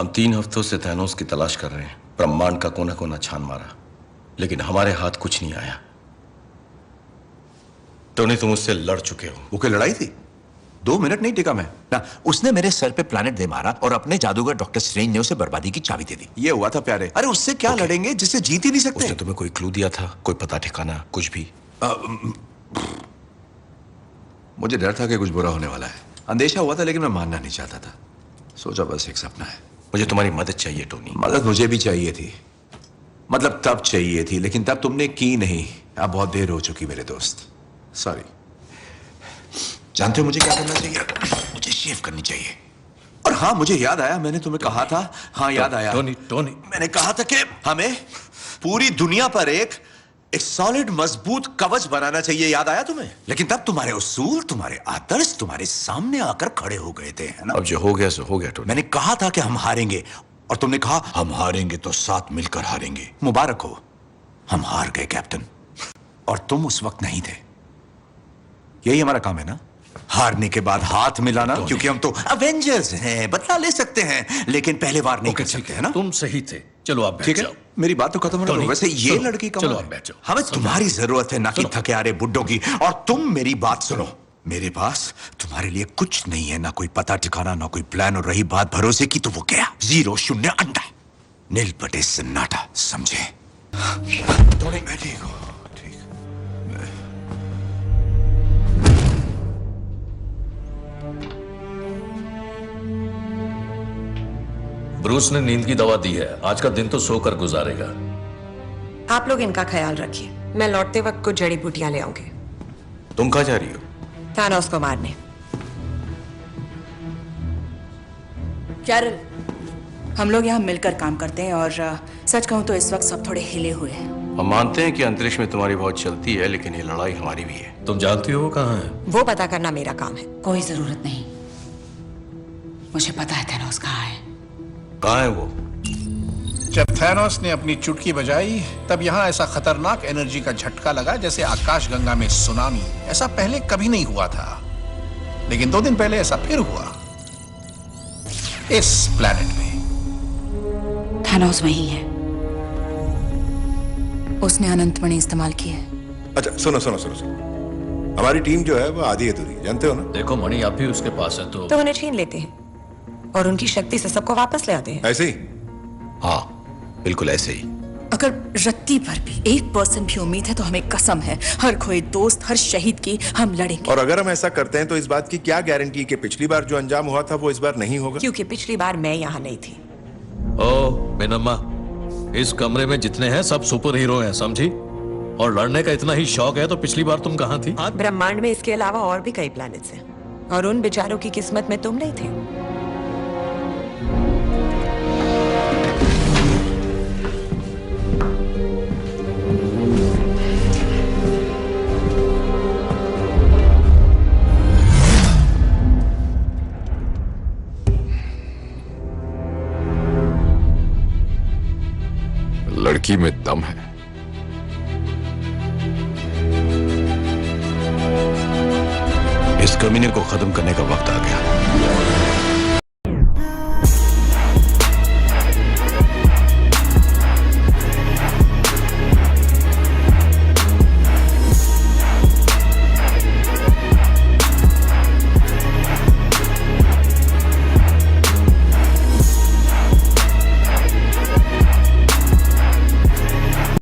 हम 3 हफ्तों से थैनोस की तलाश कर रहे हैं, ब्रह्मांड का कोना कोना छान मारा, लेकिन हमारे हाथ कुछ नहीं आया। टोनी, तुम उससे लड़ चुके हो। वो क्या लड़ाई थी? 2 मिनट नहीं टिका मैं ना। उसने मेरे सर पे प्लैनेट दे मारा और अपने जादूगर डॉक्टर स्ट्रेंज ने उसे बर्बादी की चाबी दे दी। ये हुआ था प्यारे। अरे उससे क्या लड़ेंगे जिससे जीत ही नहीं सकते? उसने तुम्हें कोई क्लू दिया था? कोई पता ठिकाना कुछ भी? मुझे डर था कि कुछ बुरा होने वाला है। अंदेशा हुआ था लेकिन मैं मानना नहीं चाहता था। सोचा बस एक सपना है। मुझे तुम्हारी मदद चाहिए टोनी। मदद मुझे भी चाहिए थी, मतलब तब चाहिए थी, लेकिन तब तुमने की नहीं। अब बहुत देर हो चुकी मेरे दोस्त। सॉरी। जानते हो मुझे क्या करना चाहिए? मुझे शेव करनी चाहिए। और हाँ, मुझे याद आया, मैंने तुम्हें कहा था। हाँ याद आया टोनी, मैंने कहा था कि हमें पूरी दुनिया पर एक सॉलिड मजबूत कवच बनाना चाहिए। याद आया तुम्हें? लेकिन तब तुम्हारे उसूल, तुम्हारे आदर्श तुम्हारे सामने आकर खड़े हो गए थे, है ना? अब जो हो गया सो हो गया टोनी। मैंने कहा था कि हम हारेंगे और तुमने कहा हम हारेंगे तो साथ मिलकर हारेंगे। मुबारक हो, हम हार गए कैप्टन, और तुम उस वक्त नहीं थे। यही हमारा काम है ना, हारने के बाद हाथ मिलाना, क्योंकि हम तो अवेंजर्स हैं, बदला ले सकते हैं, लेकिन पहले वार नहीं कर सकते, है ना? तुम सही थे। चलो आप बैठ जाओ। मेरी बात तो खत्म होने दो। वैसे ये लड़की कमाल चलो है। आप बैठ जाओ। हमें तुम्हारी जरूरत है, ना कि थकेहारे बुड्ढों की। और तुम मेरी बात सुनो, मेरे पास तुम्हारे लिए कुछ नहीं है, ना कोई पता ठिकाना, ना कोई प्लान। और रही बात भरोसे की, तो वो क्या? 0 0 अंडा, नील बटे सन्नाटा, समझे? मैं ठीक हूँ। ब्रूस ने नींद की दवा दी है, आज का दिन तो सोकर गुजारेगा। आप लोग इनका ख्याल रखिए, मैं लौटते वक्त कुछ जड़ी बूटियां ले आऊंगी। तुम कहाँ जा रही हो? थानोस को मारने। कैरल, हम लोग यहाँ मिलकर काम करते हैं और सच कहूं तो इस वक्त सब थोड़े हिले हुए हैं। हम मानते हैं कि अंतरिक्ष में तुम्हारी बहुत चलती है, लेकिन ये लड़ाई हमारी भी है। तुम जानती हो वो कहाँ है? वो पता करना मेरा काम है। कोई जरूरत नहीं, मुझे पता है थैनोस कहाँ है। कहाँ है वो? जब थैनोस ने अपनी चुटकी बजाई, तब यहाँ ऐसा खतरनाक एनर्जी का झटका लगा जैसे आकाशगंगा में सुनामी। ऐसा पहले कभी नहीं हुआ था, लेकिन 2 दिन पहले ऐसा फिर हुआ इस प्लेनेट में। थैनोस वही है, उसने अनंतमणि इस्तेमाल की है। अच्छा सुनो, हमारी टीम जो है वो आधी अधूरी, जानते हो ना? देखो मणि आप भी उसके पास है तो उन्हें छीन लेते हैं और उनकी शक्ति से सबको वापस ले आते हैं। ऐसे ही? हाँ बिल्कुल ऐसे ही। अगर रत्ती भर भी 1% भी उम्मीद है तो हमें कसम है, हर खोए दोस्त, हर शहीद की हम लड़ेंगे। और अगर हम ऐसा करते हैं तो इस बात की क्या गारंटी कि पिछली बार जो अंजाम हुआ था वो इस बार नहीं होगा? क्योंकि पिछली बार मैं यहाँ नहीं थी। ओ बेनम्मा, इस कमरे में जितने हैं सब सुपर हीरो हैं, समझी? और लड़ने का इतना ही शौक है तो पिछली बार तुम कहाँ थी? ब्रह्मांड में इसके अलावा और भी कई प्लैनेट्स हैं, और उन बेचारों की किस्मत में तुम नहीं थे। लड़की में दम है। इस कमीने को खत्म करने का वक्त आ गया।